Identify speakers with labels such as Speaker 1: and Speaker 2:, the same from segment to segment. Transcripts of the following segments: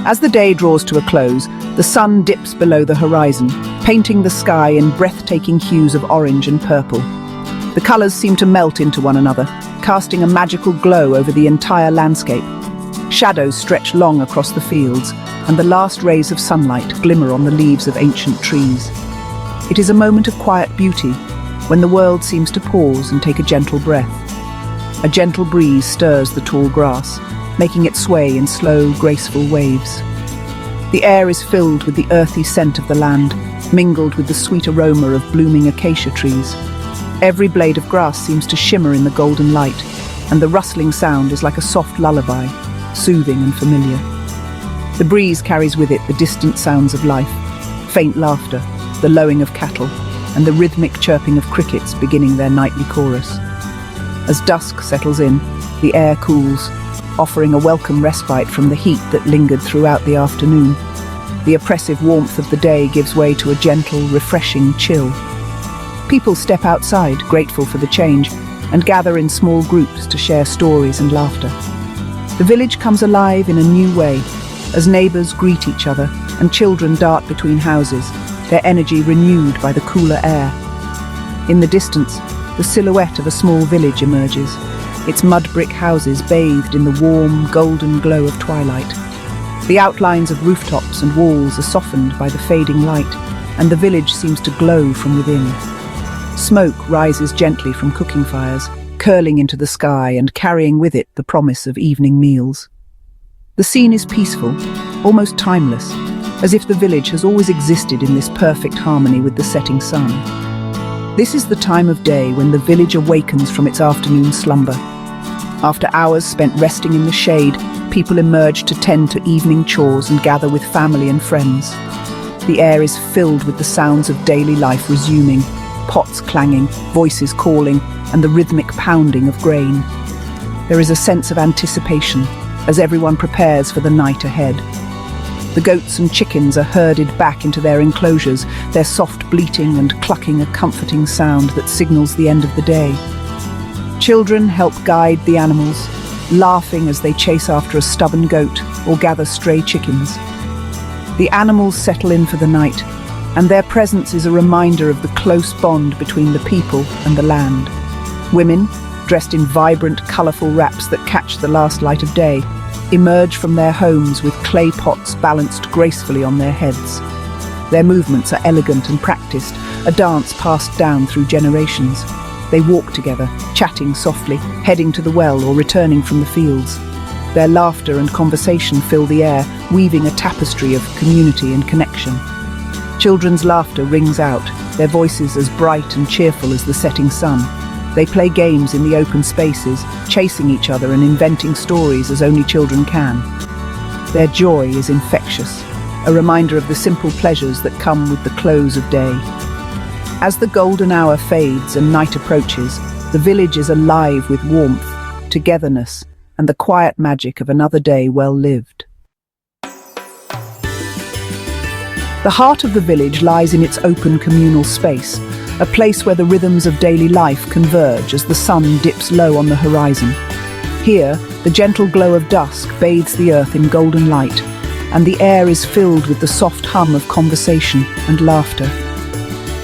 Speaker 1: As the day draws to a close, the sun dips below the horizon, painting the sky in breathtaking hues of orange and purple. The colors seem to melt into one another, casting a magical glow over the entire landscape. Shadows stretch long across the fields, and the last rays of sunlight glimmer on the leaves of ancient trees. It is a moment of quiet beauty, when the world seems to pause and take a gentle breath. A gentle breeze stirs the tall grass, making it sway in slow, graceful waves. The air is filled with the earthy scent of the land, mingled with the sweet aroma of blooming acacia trees. Every blade of grass seems to shimmer in the golden light, and the rustling sound is like a soft lullaby, soothing and familiar. The breeze carries with it the distant sounds of life, faint laughter, the lowing of cattle, and the rhythmic chirping of crickets beginning their nightly chorus. As dusk settles in, the air cools, offering a welcome respite from the heat that lingered throughout the afternoon. The oppressive warmth of the day gives way to a gentle, refreshing chill. People step outside, grateful for the change, and gather in small groups to share stories and laughter. The village comes alive in a new way, as neighbors greet each other and children dart between houses, their energy renewed by the cooler air. In the distance, the silhouette of a small village emerges, its mud brick houses bathed in the warm, golden glow of twilight. The outlines of rooftops and walls are softened by the fading light, and the village seems to glow from within. Smoke rises gently from cooking fires, curling into the sky and carrying with it the promise of evening meals. The scene is peaceful, almost timeless, as if the village has always existed in this perfect harmony with the setting sun. This is the time of day when the village awakens from its afternoon slumber. After hours spent resting in the shade, people emerge to tend to evening chores and gather with family and friends. The air is filled with the sounds of daily life resuming, pots clanging, voices calling, and the rhythmic pounding of grain. There is a sense of anticipation as everyone prepares for the night ahead. The goats and chickens are herded back into their enclosures, their soft bleating and clucking a comforting sound that signals the end of the day. Children help guide the animals, laughing as they chase after a stubborn goat or gather stray chickens. The animals settle in for the night, and their presence is a reminder of the close bond between the people and the land. Women, dressed in vibrant, colourful wraps that catch the last light of day, emerge from their homes with clay pots balanced gracefully on their heads. Their movements are elegant and practiced, a dance passed down through generations. They walk together, chatting softly, heading to the well or returning from the fields. Their laughter and conversation fill the air, weaving a tapestry of community and connection. Children's laughter rings out, their voices as bright and cheerful as the setting sun. They play games in the open spaces, chasing each other and inventing stories as only children can. Their joy is infectious, a reminder of the simple pleasures that come with the close of day. As the golden hour fades and night approaches, the village is alive with warmth, togetherness, and the quiet magic of another day well lived. The heart of the village lies in its open communal space, a place where the rhythms of daily life converge as the sun dips low on the horizon. Here, the gentle glow of dusk bathes the earth in golden light, and the air is filled with the soft hum of conversation and laughter.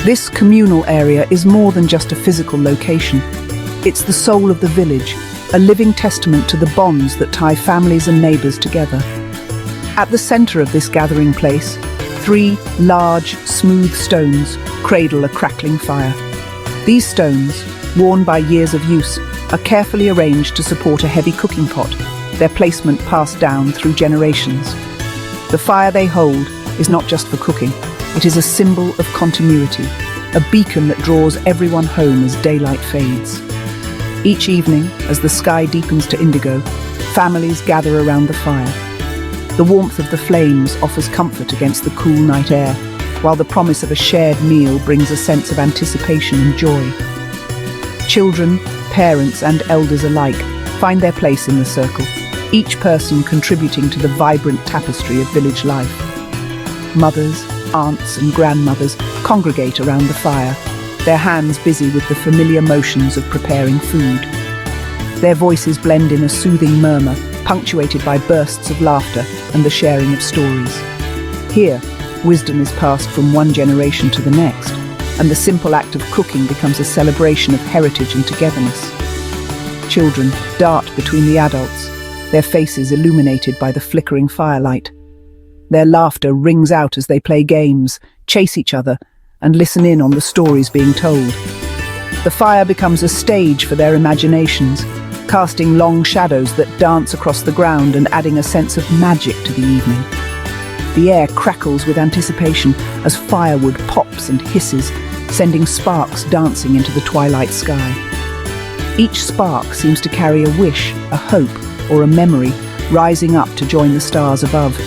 Speaker 1: This communal area is more than just a physical location. It's the soul of the village, a living testament to the bonds that tie families and neighbors together. At the center of this gathering place, 3 large, smooth stones cradle a crackling fire. These stones, worn by years of use, are carefully arranged to support a heavy cooking pot, their placement passed down through generations. The fire they hold is not just for cooking, it is a symbol of continuity, a beacon that draws everyone home as daylight fades. Each evening, as the sky deepens to indigo, families gather around the fire. The warmth of the flames offers comfort against the cool night air, while the promise of a shared meal brings a sense of anticipation and joy. Children, parents, and elders alike find their place in the circle, each person contributing to the vibrant tapestry of village life. Mothers, aunts, and grandmothers congregate around the fire, their hands busy with the familiar motions of preparing food. Their voices blend in a soothing murmur, punctuated by bursts of laughter and the sharing of stories. Here, wisdom is passed from one generation to the next, and the simple act of cooking becomes a celebration of heritage and togetherness. Children dart between the adults, their faces illuminated by the flickering firelight. Their laughter rings out as they play games, chase each other, and listen in on the stories being told. The fire becomes a stage for their imaginations, casting long shadows that dance across the ground and adding a sense of magic to the evening. The air crackles with anticipation as firewood pops and hisses, sending sparks dancing into the twilight sky. Each spark seems to carry a wish, a hope, or a memory, rising up to join the stars above.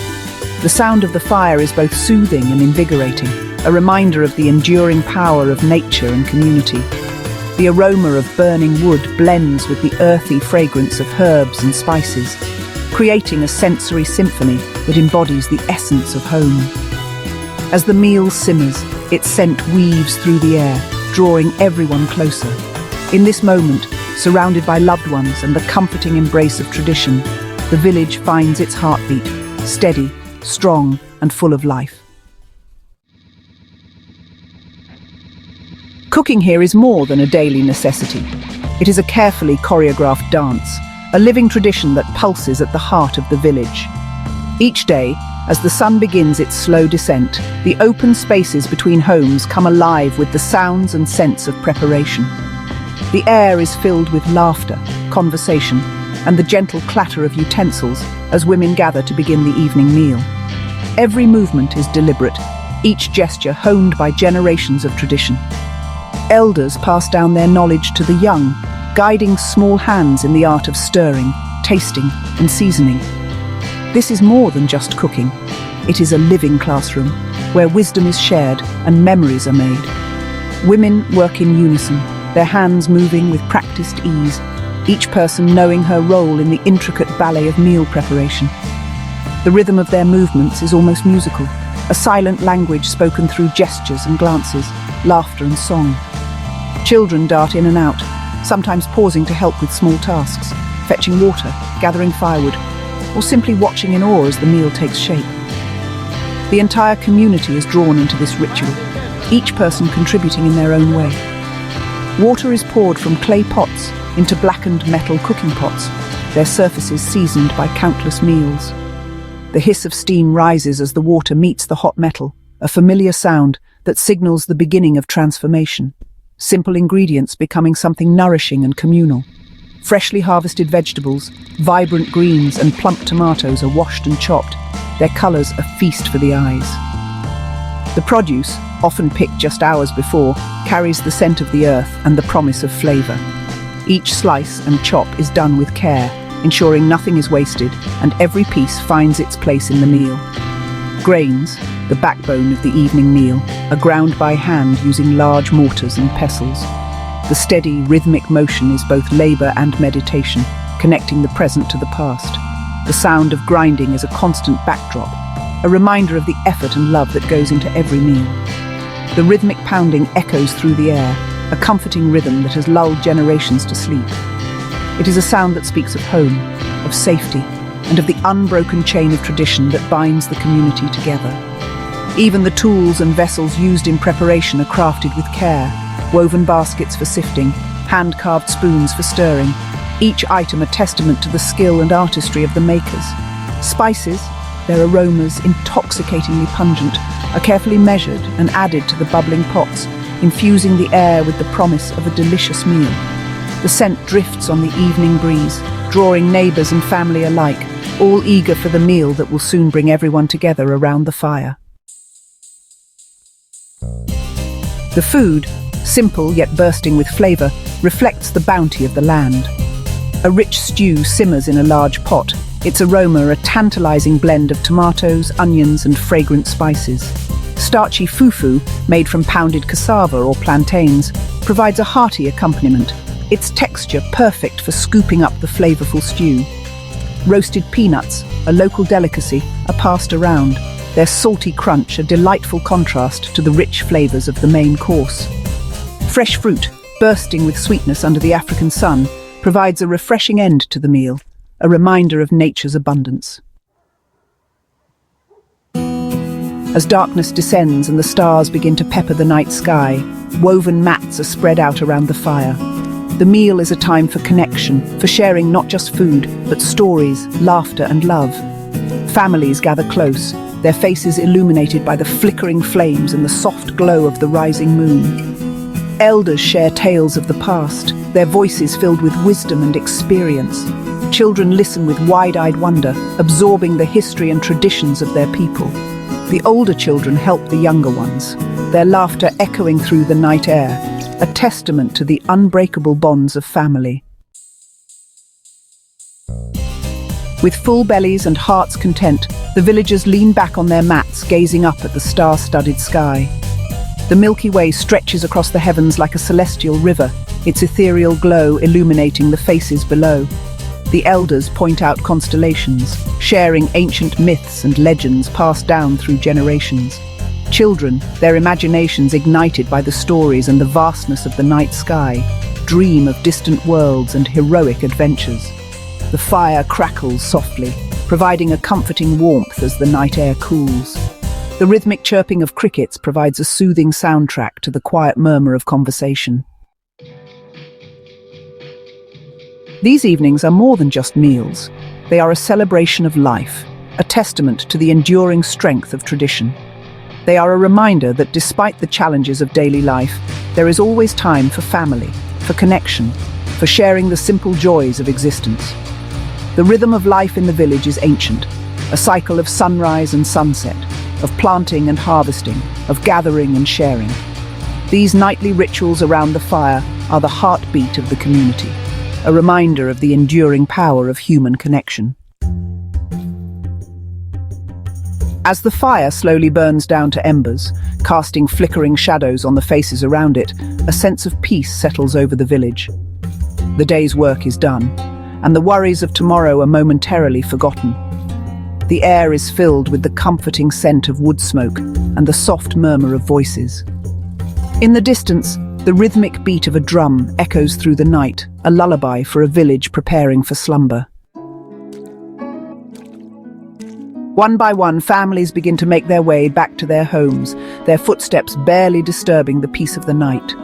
Speaker 1: The sound of the fire is both soothing and invigorating, a reminder of the enduring power of nature and community. The aroma of burning wood blends with the earthy fragrance of herbs and spices, creating a sensory symphony that embodies the essence of home. As the meal simmers, its scent weaves through the air, drawing everyone closer. In this moment, surrounded by loved ones and the comforting embrace of tradition, the village finds its heartbeat, steady, strong, and full of life. Cooking here is more than a daily necessity. It is a carefully choreographed dance, a living tradition that pulses at the heart of the village. Each day, as the sun begins its slow descent, the open spaces between homes come alive with the sounds and scents of preparation. The air is filled with laughter, conversation, and the gentle clatter of utensils as women gather to begin the evening meal. Every movement is deliberate, each gesture honed by generations of tradition. Elders pass down their knowledge to the young, guiding small hands in the art of stirring, tasting, and seasoning. This is more than just cooking. It is a living classroom, where wisdom is shared and memories are made. Women work in unison, their hands moving with practiced ease, each person knowing her role in the intricate ballet of meal preparation. The rhythm of their movements is almost musical, a silent language spoken through gestures and glances, laughter and song. Children dart in and out, sometimes pausing to help with small tasks, fetching water, gathering firewood, or simply watching in awe as the meal takes shape. The entire community is drawn into this ritual, each person contributing in their own way. Water is poured from clay pots into blackened metal cooking pots, their surfaces seasoned by countless meals. The hiss of steam rises as the water meets the hot metal, a familiar sound that signals the beginning of transformation. Simple ingredients becoming something nourishing and communal. Freshly harvested vegetables, vibrant greens and plump tomatoes are washed and chopped, their colours a feast for the eyes. The produce, often picked just hours before, carries the scent of the earth and the promise of flavour. Each slice and chop is done with care, ensuring nothing is wasted and every piece finds its place in the meal. Grains, the backbone of the evening meal, are ground by hand using large mortars and pestles. The steady, rhythmic motion is both labour and meditation, connecting the present to the past. The sound of grinding is a constant backdrop, a reminder of the effort and love that goes into every meal. The rhythmic pounding echoes through the air, a comforting rhythm that has lulled generations to sleep. It is a sound that speaks of home, of safety, and of the unbroken chain of tradition that binds the community together. Even the tools and vessels used in preparation are crafted with care, woven baskets for sifting, hand-carved spoons for stirring, each item a testament to the skill and artistry of the makers. Spices, their aromas intoxicatingly pungent, are carefully measured and added to the bubbling pots, infusing the air with the promise of a delicious meal. The scent drifts on the evening breeze, drawing neighbours and family alike, all eager for the meal that will soon bring everyone together around the fire. The food, simple yet bursting with flavour, reflects the bounty of the land. A rich stew simmers in a large pot, its aroma a tantalising blend of tomatoes, onions and fragrant spices. Starchy fufu, made from pounded cassava or plantains, provides a hearty accompaniment, its texture perfect for scooping up the flavourful stew. Roasted peanuts, a local delicacy, are passed around, their salty crunch a delightful contrast to the rich flavours of the main course. Fresh fruit, bursting with sweetness under the African sun, provides a refreshing end to the meal, a reminder of nature's abundance. As darkness descends and the stars begin to pepper the night sky, woven mats are spread out around the fire. The meal is a time for connection, for sharing not just food, but stories, laughter and love. Families gather close, their faces illuminated by the flickering flames and the soft glow of the rising moon. Elders share tales of the past, their voices filled with wisdom and experience. Children listen with wide-eyed wonder, absorbing the history and traditions of their people. The older children help the younger ones, their laughter echoing through the night air, a testament to the unbreakable bonds of family. With full bellies and hearts content, the villagers lean back on their mats, gazing up at the star-studded sky. The Milky Way stretches across the heavens like a celestial river, its ethereal glow illuminating the faces below. The elders point out constellations, sharing ancient myths and legends passed down through generations. Children, their imaginations ignited by the stories and the vastness of the night sky, dream of distant worlds and heroic adventures. The fire crackles softly, providing a comforting warmth as the night air cools. The rhythmic chirping of crickets provides a soothing soundtrack to the quiet murmur of conversation. These evenings are more than just meals. They are a celebration of life, a testament to the enduring strength of tradition. They are a reminder that despite the challenges of daily life, there is always time for family, for connection, for sharing the simple joys of existence. The rhythm of life in the village is ancient, a cycle of sunrise and sunset, of planting and harvesting, of gathering and sharing. These nightly rituals around the fire are the heartbeat of the community, a reminder of the enduring power of human connection. As the fire slowly burns down to embers, casting flickering shadows on the faces around it, a sense of peace settles over the village. The day's work is done, and the worries of tomorrow are momentarily forgotten. The air is filled with the comforting scent of wood smoke and the soft murmur of voices. In the distance, the rhythmic beat of a drum echoes through the night, a lullaby for a village preparing for slumber. One by one, families begin to make their way back to their homes, their footsteps barely disturbing the peace of the night.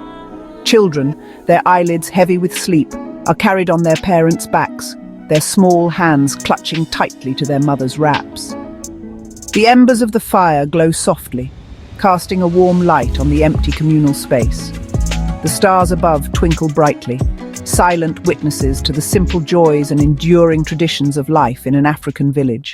Speaker 1: Children, their eyelids heavy with sleep, are carried on their parents' backs, their small hands clutching tightly to their mother's wraps. The embers of the fire glow softly, casting a warm light on the empty communal space. The stars above twinkle brightly, silent witnesses to the simple joys and enduring traditions of life in an African village.